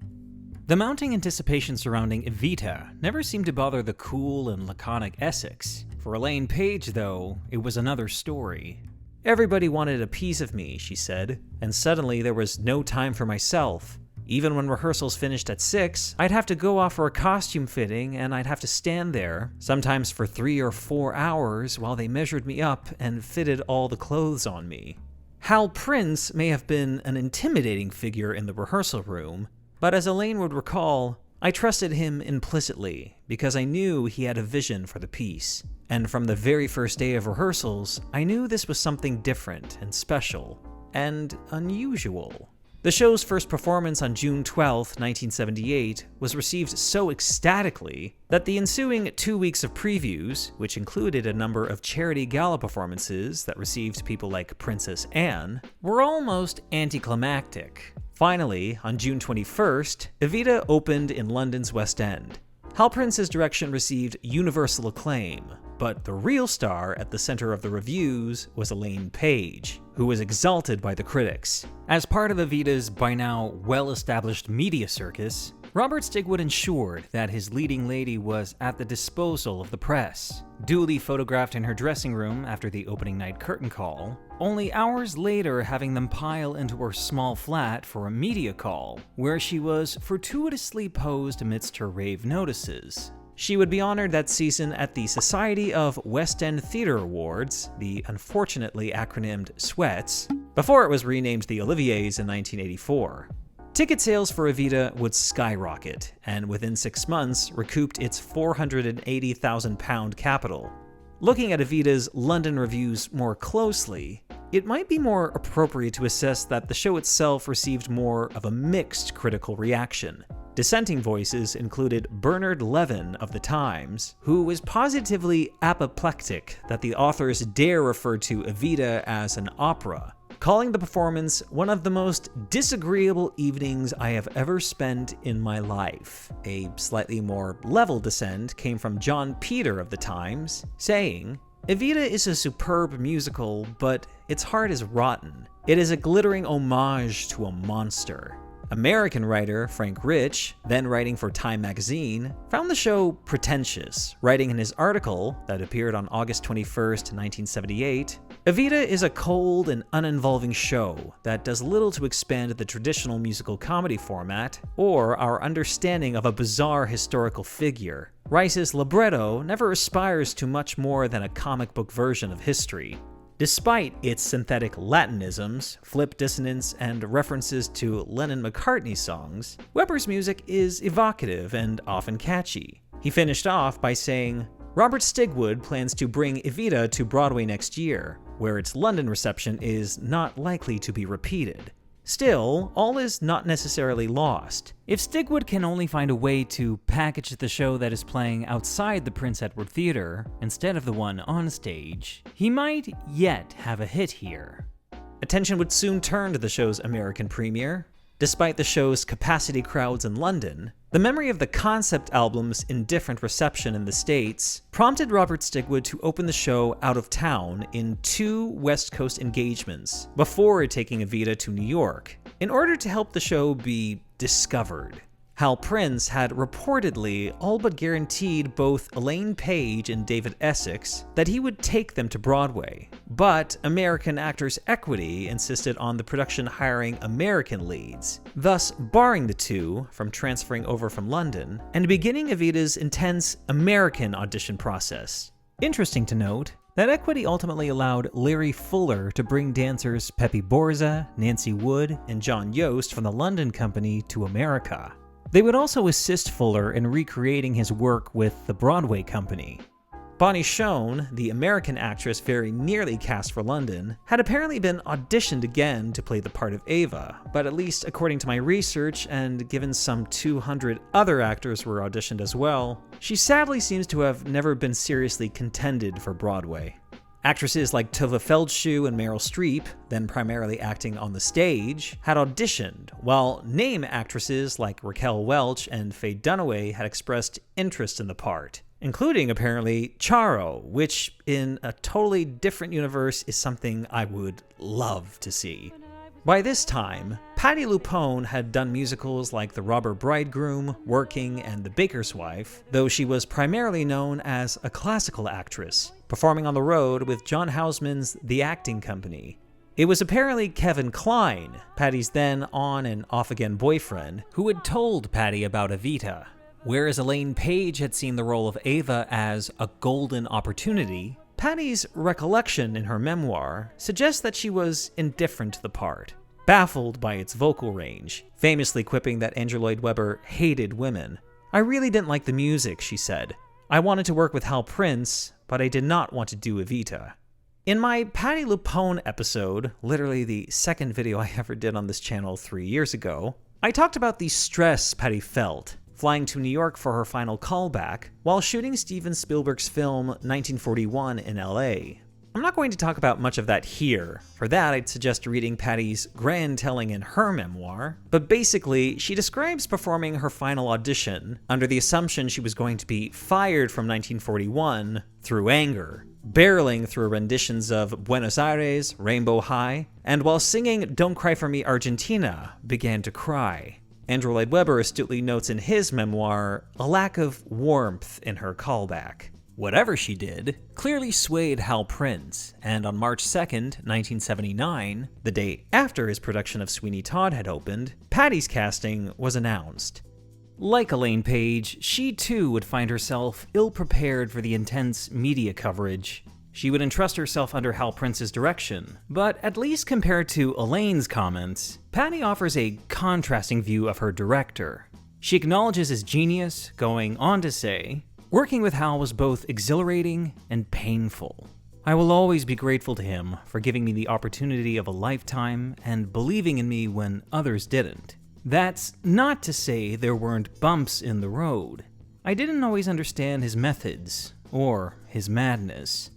The mounting anticipation surrounding Evita never seemed to bother the cool and laconic Essex. For Elaine Paige, though, it was another story. "Everybody wanted a piece of me," she said, "and suddenly there was no time for myself. Even when rehearsals finished at 6, I'd have to go off for a costume fitting and I'd have to stand there, sometimes for 3 or 4 hours, while they measured me up and fitted all the clothes on me. Hal Prince may have been an intimidating figure in the rehearsal room, but as Elaine would recall, I trusted him implicitly because I knew he had a vision for the piece. And from the very first day of rehearsals, I knew this was something different and special and unusual. The show's first performance on June 12, 1978, was received so ecstatically that the ensuing 2 weeks of previews, which included a number of charity gala performances that received people like Princess Anne, were almost anticlimactic. Finally, on June 21st, Evita opened in London's West End. Hal Prince's direction received universal acclaim, but the real star at the center of the reviews was Elaine Paige, who was exalted by the critics. As part of Evita's by now well-established media circus, Robert Stigwood ensured that his leading lady was at the disposal of the press, duly photographed in her dressing room after the opening night curtain call, only hours later having them pile into her small flat for a media call, where she was fortuitously posed amidst her rave notices. She would be honored that season at the Society of West End Theatre Awards, the unfortunately acronymed SWETs, before it was renamed the Oliviers in 1984. Ticket sales for Evita would skyrocket, and within 6 months recouped its £480,000 capital. Looking at Evita's London reviews more closely, it might be more appropriate to assess that the show itself received more of a mixed critical reaction. Dissenting voices included Bernard Levin of The Times, who was positively apoplectic that the authors dare refer to Evita as an opera, calling the performance one of the most disagreeable evenings I have ever spent in my life. A slightly more level dissent came from John Peter of The Times, saying, "Evita is a superb musical, but its heart is rotten. It is a glittering homage to a monster." American writer Frank Rich, then writing for Time magazine, found the show pretentious, writing in his article that appeared on August 21st, 1978, "Evita is a cold and uninvolving show that does little to expand the traditional musical comedy format or our understanding of a bizarre historical figure. Rice's libretto never aspires to much more than a comic book version of history." Despite its synthetic Latinisms, flip dissonance, and references to Lennon-McCartney songs, Weber's music is evocative and often catchy. He finished off by saying, "Robert Stigwood plans to bring Evita to Broadway next year, where its London reception is not likely to be repeated. Still, all is not necessarily lost. If Stigwood can only find a way to package the show that is playing outside the Prince Edward Theatre instead of the one on stage, he might yet have a hit here." Attention would soon turn to the show's American premiere. Despite the show's capacity crowds in London, the memory of the concept album's indifferent reception in the States prompted Robert Stigwood to open the show out of town in 2 West Coast engagements before taking Evita to New York, in order to help the show be discovered. Hal Prince had reportedly all but guaranteed both Elaine Paige and David Essex that he would take them to Broadway, but American Actors Equity insisted on the production hiring American leads, thus barring the two from transferring over from London and beginning Evita's intense American audition process. Interesting to note that Equity ultimately allowed Larry Fuller to bring dancers Pepe Borza, Nancy Wood, and John Yost from the London company to America. They would also assist Fuller in recreating his work with the Broadway company. Bonnie Schoen, the American actress very nearly cast for London, had apparently been auditioned again to play the part of Eva, but at least according to my research, and given some 200 other actors were auditioned as well, she sadly seems to have never been seriously contended for Broadway. Actresses like Tova Feldshuh and Meryl Streep, then primarily acting on the stage, had auditioned, while name actresses like Raquel Welch and Faye Dunaway had expressed interest in the part, including apparently Charo, which in a totally different universe is something I would love to see. By this time, Patti LuPone had done musicals like The Robber Bridegroom, Working, and The Baker's Wife, though she was primarily known as a classical actress, performing on the road with John Houseman's The Acting Company. It was apparently Kevin Kline, Patty's then on and off again boyfriend, who had told Patty about Evita. Whereas Elaine Paige had seen the role of Eva as a golden opportunity, Patty's recollection in her memoir suggests that she was indifferent to the part, baffled by its vocal range, famously quipping that Andrew Lloyd Webber hated women. "I really didn't like the music," she said. "I wanted to work with Hal Prince, but I did not want to do Evita." In my Patti LuPone episode, literally the second video I ever did on this channel 3 years ago, I talked about the stress Patty felt flying to New York for her final callback while shooting Steven Spielberg's film 1941 in LA. I'm not going to talk about much of that here. For that, I'd suggest reading Patty's grand telling in her memoir. But basically, she describes performing her final audition under the assumption she was going to be fired from 1941 through anger, barreling through renditions of Buenos Aires, Rainbow High, and while singing Don't Cry For Me Argentina, began to cry. Andrew Lloyd Webber astutely notes in his memoir a lack of warmth in her callback. Whatever she did clearly swayed Hal Prince, and on March 2nd, 1979, the day after his production of Sweeney Todd had opened, Patty's casting was announced. Like Elaine Paige, she too would find herself ill-prepared for the intense media coverage. She would entrust herself under Hal Prince's direction, but at least compared to Elaine's comments, Patty offers a contrasting view of her director. She acknowledges his genius, going on to say, "Working with Hal was both exhilarating and painful. I will always be grateful to him for giving me the opportunity of a lifetime and believing in me when others didn't. That's not to say there weren't bumps in the road. I didn't always understand his methods or his madness."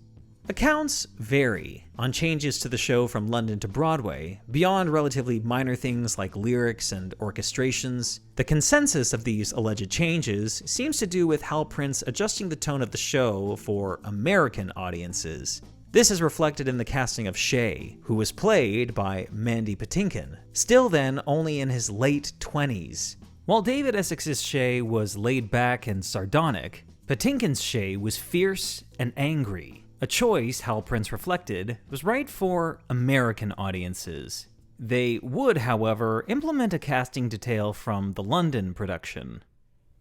Accounts vary on changes to the show from London to Broadway, beyond relatively minor things like lyrics and orchestrations. The consensus of these alleged changes seems to do with Hal Prince adjusting the tone of the show for American audiences. This is reflected in the casting of Shay, who was played by Mandy Patinkin, still then only in his late 20s. While David Essex's Shay was laid back and sardonic, Patinkin's Shay was fierce and angry. A choice, Hal Prince reflected, was right for American audiences. They would, however, implement a casting detail from the London production.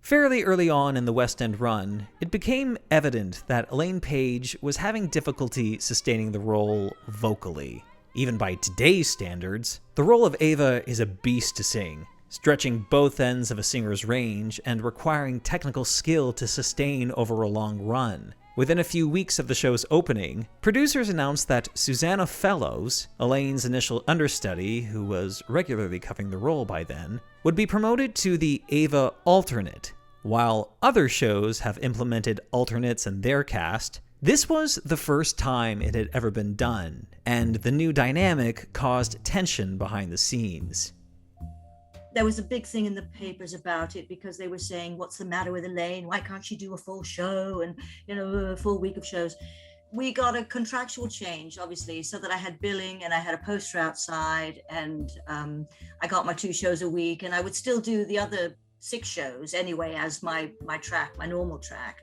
Fairly early on in the West End run, it became evident that Elaine Paige was having difficulty sustaining the role vocally. Even by today's standards, the role of Eva is a beast to sing, stretching both ends of a singer's range and requiring technical skill to sustain over a long run. Within a few weeks of the show's opening, producers announced that Susanna Fellows, Elaine's initial understudy, who was regularly covering the role by then, would be promoted to the Eva alternate. While other shows have implemented alternates in their cast, this was the first time it had ever been done, and the new dynamic caused tension behind the scenes. There was a big thing in the papers about it because they were saying, what's the matter with Elaine? Why can't she do a full show and, a full week of shows? We got a contractual change, obviously, so that I had billing and I had a poster outside and I got my 2 shows a week and I would still do the other 6 shows anyway as my track, my normal track.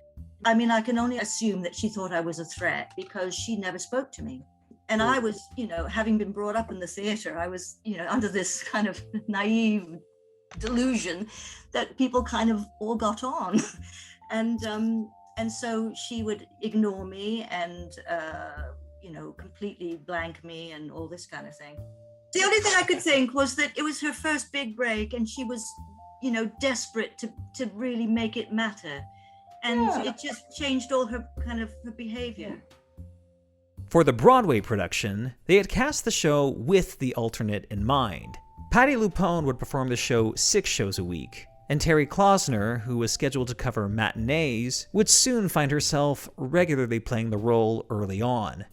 I mean, I can only assume that she thought I was a threat because she never spoke to me. And I was, having been brought up in the theater, I was, under this kind of naive delusion that people kind of all got on. And so she would ignore me and, completely blank me and all this kind of thing. The only thing I could think was that it was her first big break and she was, desperate to really make it matter. And it just changed all her kind of her behavior. For the Broadway production, they had cast the show with the alternate in mind. Patti LuPone would perform the show 6 shows a week, and Terry Klausner, who was scheduled to cover matinees, would soon find herself regularly playing the role early on.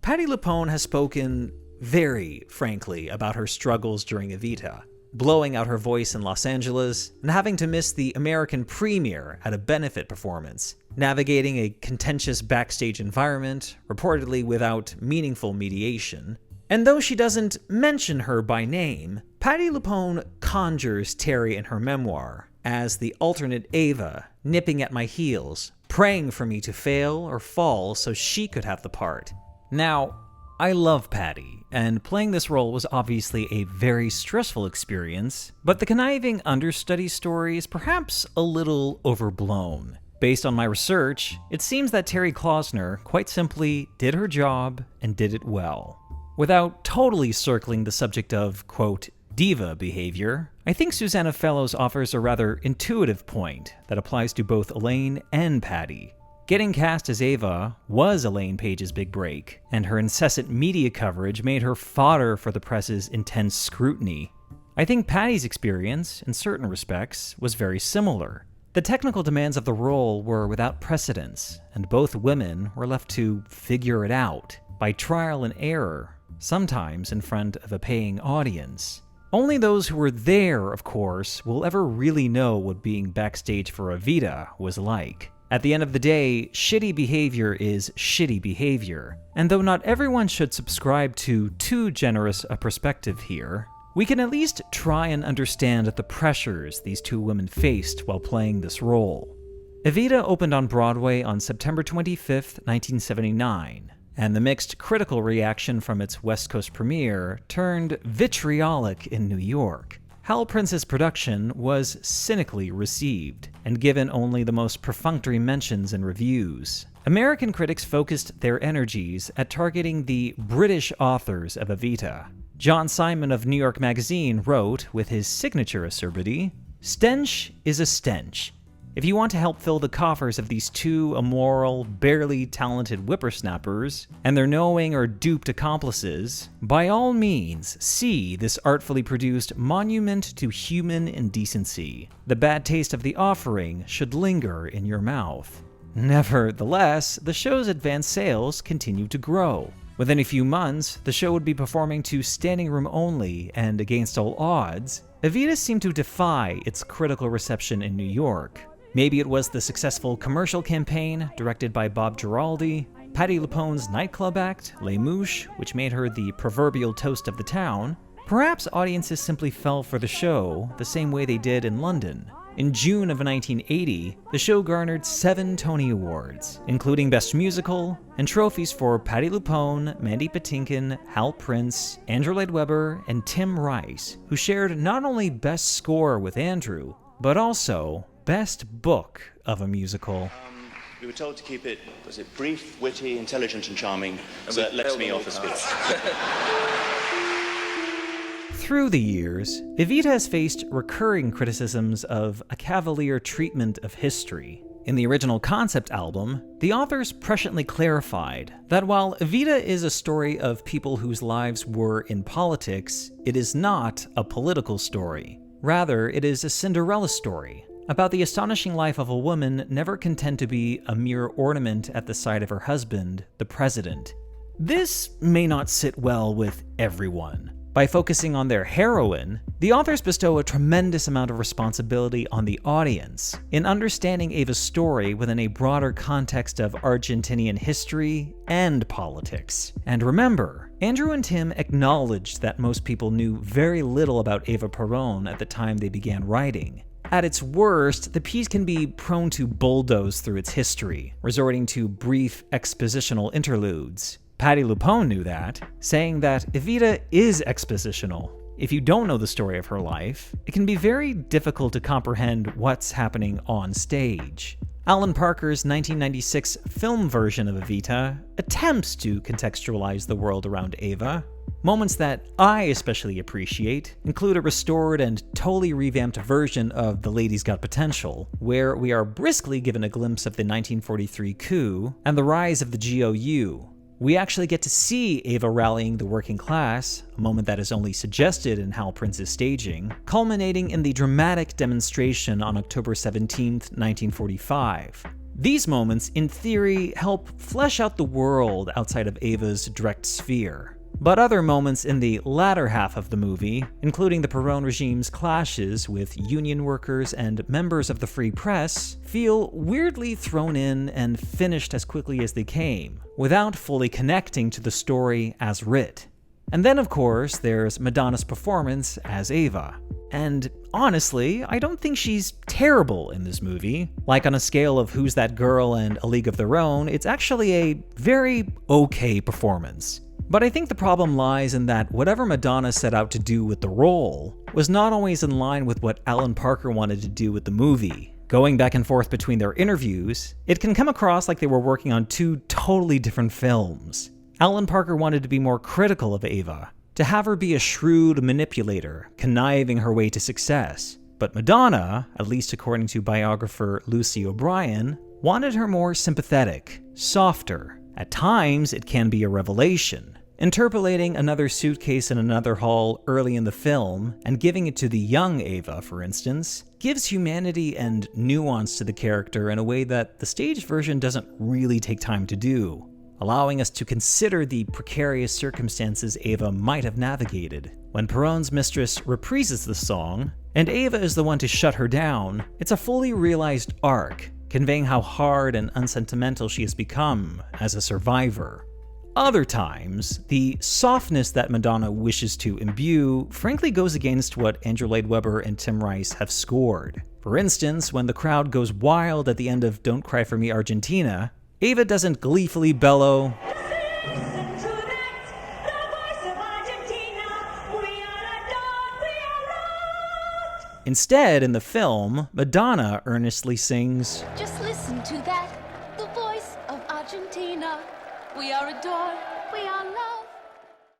Patti LuPone has spoken very frankly about her struggles during Evita, blowing out her voice in Los Angeles and having to miss the American premiere at a benefit performance, navigating a contentious backstage environment, reportedly without meaningful mediation. And though she doesn't mention her by name, Patti LuPone conjures Terry in her memoir as the alternate Eva, nipping at my heels, praying for me to fail or fall so she could have the part. Now, I love Patti, and playing this role was obviously a very stressful experience, but the conniving understudy story is perhaps a little overblown. Based on my research, it seems that Terry Klausner quite simply did her job and did it well. Without totally circling the subject of, quote, diva behavior, I think Susanna Fellows offers a rather intuitive point that applies to both Elaine and Patty. Getting cast as Eva was Elaine Page's big break, and her incessant media coverage made her fodder for the press's intense scrutiny. I think Patty's experience, in certain respects, was very similar. The technical demands of the role were without precedence, and both women were left to figure it out by trial and error, sometimes in front of a paying audience. Only those who were there, of course, will ever really know what being backstage for Evita was like. At the end of the day, shitty behavior is shitty behavior, and though not everyone should subscribe to too generous a perspective here, we can at least try and understand the pressures these two women faced while playing this role. Evita opened on Broadway on September 25th, 1979, and the mixed critical reaction from its West Coast premiere turned vitriolic in New York. Hal Prince's production was cynically received, and given only the most perfunctory mentions in reviews. American critics focused their energies at targeting the British authors of Evita. John Simon of New York Magazine wrote, with his signature acerbity, "Stench is a stench. If you want to help fill the coffers of these two immoral, barely talented whippersnappers and their knowing or duped accomplices, by all means see this artfully produced monument to human indecency. The bad taste of the offering should linger in your mouth." Nevertheless, the show's advanced sales continued to grow. Within a few months, the show would be performing to standing room only, and against all odds, Evita seemed to defy its critical reception in New York. Maybe it was the successful commercial campaign directed by Bob Giraldi, Patti LuPone's nightclub act, Les Mouches, which made her the proverbial toast of the town. Perhaps audiences simply fell for the show the same way they did in London. In June of 1980, the show garnered 7 Tony Awards, including Best Musical, and trophies for Patti LuPone, Mandy Patinkin, Hal Prince, Andrew Lloyd Webber, and Tim Rice, who shared not only Best Score with Andrew, but also Best Book of a Musical. We were told to keep it, was it brief, witty, intelligent, and charming, so that lets me off a speech. Through the years, Evita has faced recurring criticisms of a cavalier treatment of history. In the original concept album, the authors presciently clarified that while Evita is a story of people whose lives were in politics, it is not a political story. Rather, it is a Cinderella story about the astonishing life of a woman never content to be a mere ornament at the side of her husband, the president. This may not sit well with everyone. By focusing on their heroine, the authors bestow a tremendous amount of responsibility on the audience in understanding Eva's story within a broader context of Argentinian history and politics. And remember, Andrew and Tim acknowledged that most people knew very little about Eva Perón at the time they began writing. At its worst, the piece can be prone to bulldoze through its history, resorting to brief expositional interludes. Patti LuPone knew that, saying that Evita is expositional. If you don't know the story of her life, it can be very difficult to comprehend what's happening on stage. Alan Parker's 1996 film version of Evita attempts to contextualize the world around Eva. Moments that I especially appreciate include a restored and totally revamped version of The Lady's Got Potential, where we are briskly given a glimpse of the 1943 coup and the rise of the GOU. We actually get to see Eva rallying the working class, a moment that is only suggested in Hal Prince's staging, culminating in the dramatic demonstration on October 17, 1945. These moments, in theory, help flesh out the world outside of Eva's direct sphere. But other moments in the latter half of the movie, including the Perón regime's clashes with union workers and members of the free press, feel weirdly thrown in and finished as quickly as they came, without fully connecting to the story as writ. And then, of course, there's Madonna's performance as Eva. And honestly, I don't think she's terrible in this movie. Like on a scale of Who's That Girl and A League of Their Own, it's actually a very okay performance. But I think the problem lies in that whatever Madonna set out to do with the role was not always in line with what Alan Parker wanted to do with the movie. Going back and forth between their interviews, it can come across like they were working on two totally different films. Alan Parker wanted to be more critical of Eva, to have her be a shrewd manipulator, conniving her way to success. But Madonna, at least according to biographer Lucy O'Brien, wanted her more sympathetic, softer. At times, it can be a revelation. Interpolating another suitcase in another hall early in the film and giving it to the young Eva, for instance, gives humanity and nuance to the character in a way that the stage version doesn't really take time to do, allowing us to consider the precarious circumstances Eva might have navigated. When Perón's mistress reprises the song, and Eva is the one to shut her down, it's a fully realized arc, conveying how hard and unsentimental she has become as a survivor. Other times, the softness that Madonna wishes to imbue frankly goes against what Andrew Lloyd Webber and Tim Rice have scored. For instance, when the crowd goes wild at the end of Don't Cry For Me, Argentina, Eva doesn't gleefully bellow, Instead, in the film, Madonna earnestly sings, Just listen to that, the voice of Argentina. We are adored, we are loved.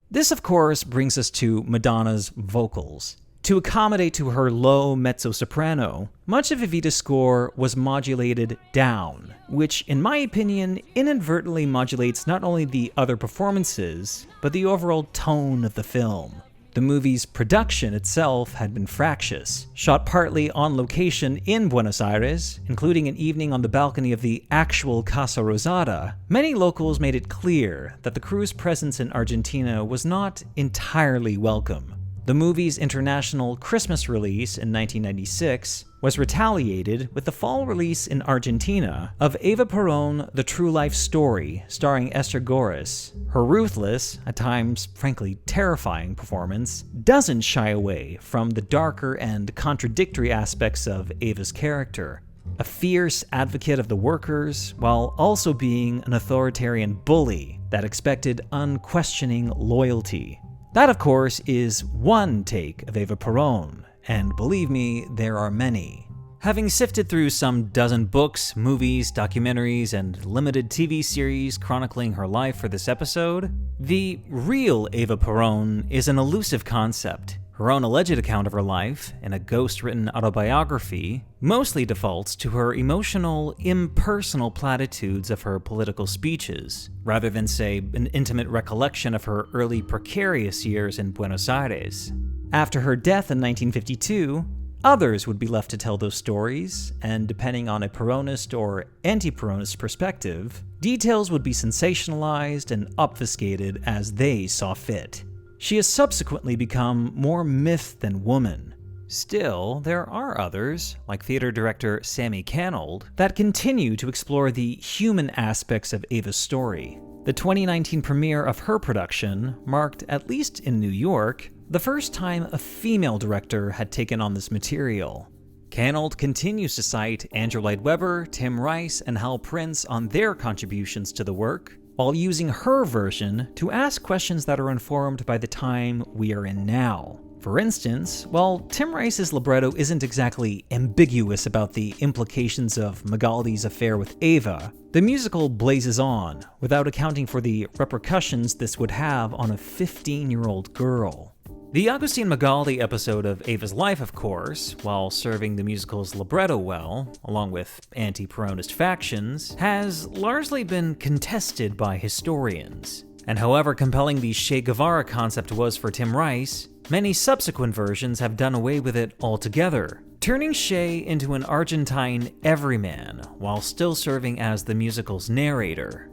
This, of course, brings us to Madonna's vocals. To accommodate to her low mezzo-soprano, much of Evita's score was modulated down, which, in my opinion, inadvertently modulates not only the other performances, but the overall tone of the film. The movie's production itself had been fractious, shot partly on location in Buenos Aires, including an evening on the balcony of the actual Casa Rosada. Many locals made it clear that the crew's presence in Argentina was not entirely welcome. The movie's international Christmas release in 1996 was retaliated with the fall release in Argentina of Eva Perón, The True Life Story, starring Esther Goris. Her ruthless, at times frankly terrifying performance doesn't shy away from the darker and contradictory aspects of Eva's character. A fierce advocate of the workers, while also being an authoritarian bully that expected unquestioning loyalty. That, of course, is one take of Eva Perón, and believe me, there are many. Having sifted through some dozen books, movies, documentaries, and limited TV series chronicling her life for this episode, the real Eva Perón is an elusive concept. Her own alleged account of her life, in a ghost-written autobiography, mostly defaults to her emotional, impersonal platitudes of her political speeches, rather than, say, an intimate recollection of her early precarious years in Buenos Aires. After her death in 1952, others would be left to tell those stories, and depending on a Peronist or anti-Peronist perspective, details would be sensationalized and obfuscated as they saw fit. She has subsequently become more myth than woman. Still, there are others, like theater director Sammy Canold, that continue to explore the human aspects of Eva's story. The 2019 premiere of her production marked, at least in New York, the first time a female director had taken on this material. Canold continues to cite Andrew Lloyd Webber, Tim Rice, and Hal Prince on their contributions to the work, while using her version to ask questions that are informed by the time we are in now. For instance, while Tim Rice's libretto isn't exactly ambiguous about the implications of Magaldi's affair with Eva, the musical blazes on, without accounting for the repercussions this would have on a 15-year-old girl. The Agustin Magaldi episode of Eva's life, of course, while serving the musical's libretto well, along with anti-Peronist factions, has largely been contested by historians. And however compelling the Che Guevara concept was for Tim Rice, many subsequent versions have done away with it altogether, turning Che into an Argentine everyman while still serving as the musical's narrator.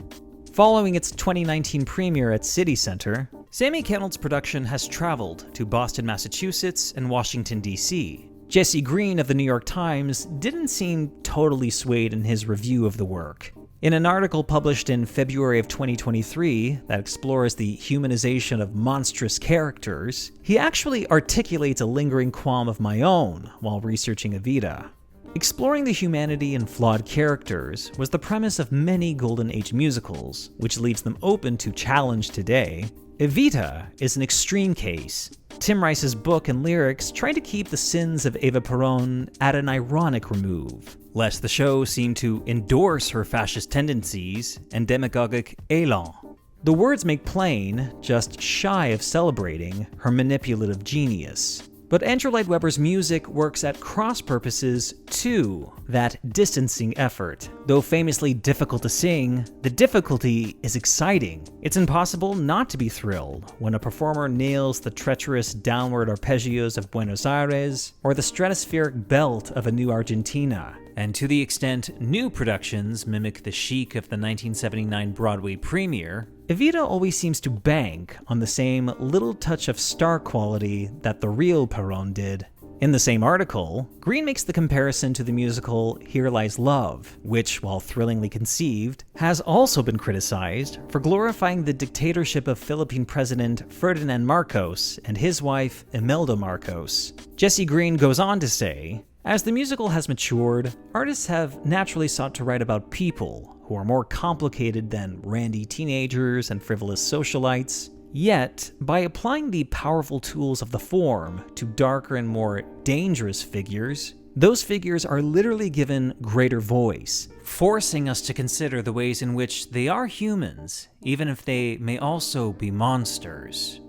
Following its 2019 premiere at City Center, Sammy Canold's production has traveled to Boston, Massachusetts, and Washington, D.C. Jesse Green of the New York Times didn't seem totally swayed in his review of the work. In an article published in February of 2023 that explores the humanization of monstrous characters, he actually articulates a lingering qualm of my own while researching Evita. Exploring the humanity in flawed characters was the premise of many Golden Age musicals, which leaves them open to challenge today, Evita is an extreme case. Tim Rice's book and lyrics try to keep the sins of Eva Perón at an ironic remove, lest the show seem to endorse her fascist tendencies and demagogic élan. The words make plain, just shy of celebrating, her manipulative genius. But Andrew Lloyd Webber's music works at cross purposes to that distancing effort. Though famously difficult to sing, the difficulty is exciting. It's impossible not to be thrilled when a performer nails the treacherous downward arpeggios of Buenos Aires or the stratospheric belt of a new Argentina. And to the extent new productions mimic the chic of the 1979 Broadway premiere, Evita always seems to bank on the same little touch of star quality that the real Perón did. In the same article, Green makes the comparison to the musical Here Lies Love, which, while thrillingly conceived, has also been criticized for glorifying the dictatorship of Philippine President Ferdinand Marcos and his wife Imelda Marcos. Jesse Green goes on to say, as the musical has matured, artists have naturally sought to write about people who are more complicated than randy teenagers and frivolous socialites. Yet, by applying the powerful tools of the form to darker and more dangerous figures, those figures are literally given greater voice, forcing us to consider the ways in which they are humans, even if they may also be monsters.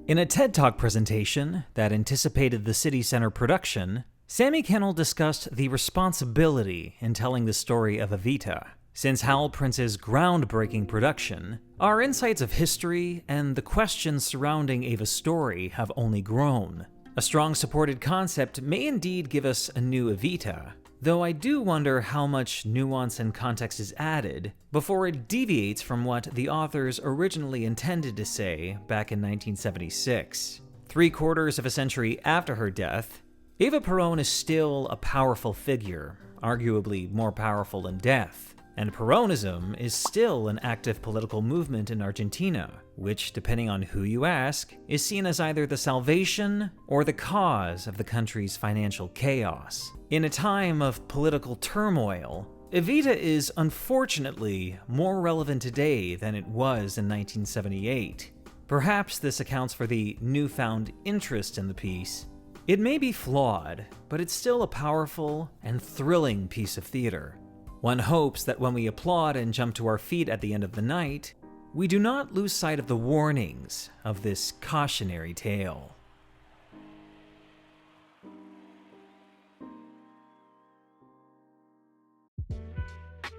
In a TED Talk presentation that anticipated the City Center production, Sammy Kennel discussed the responsibility in telling the story of Evita. Since Howell Prince's groundbreaking production, our insights of history and the questions surrounding Eva's story have only grown. A strong supported concept may indeed give us a new Evita, though I do wonder how much nuance and context is added before it deviates from what the authors originally intended to say back in 1976. 3/4 of a century after her death, Eva Perón is still a powerful figure, arguably more powerful than death, and Peronism is still an active political movement in Argentina, which, depending on who you ask, is seen as either the salvation or the cause of the country's financial chaos. In a time of political turmoil, Evita is unfortunately more relevant today than it was in 1978. Perhaps this accounts for the newfound interest in the piece. It may be flawed, but it's still a powerful and thrilling piece of theater. One hopes that when we applaud and jump to our feet at the end of the night, we do not lose sight of the warnings of this cautionary tale.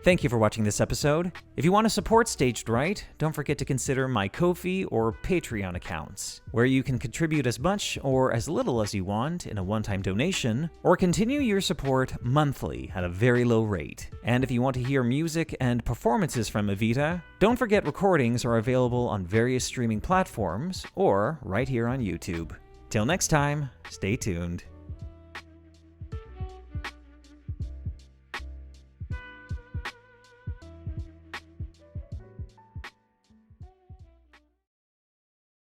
Thank you for watching this episode. If you want to support Staged Right, don't forget to consider my Ko-fi or Patreon accounts, where you can contribute as much or as little as you want in a one-time donation, or continue your support monthly at a very low rate. And if you want to hear music and performances from Evita, don't forget recordings are available on various streaming platforms or right here on YouTube. Till next time, stay tuned.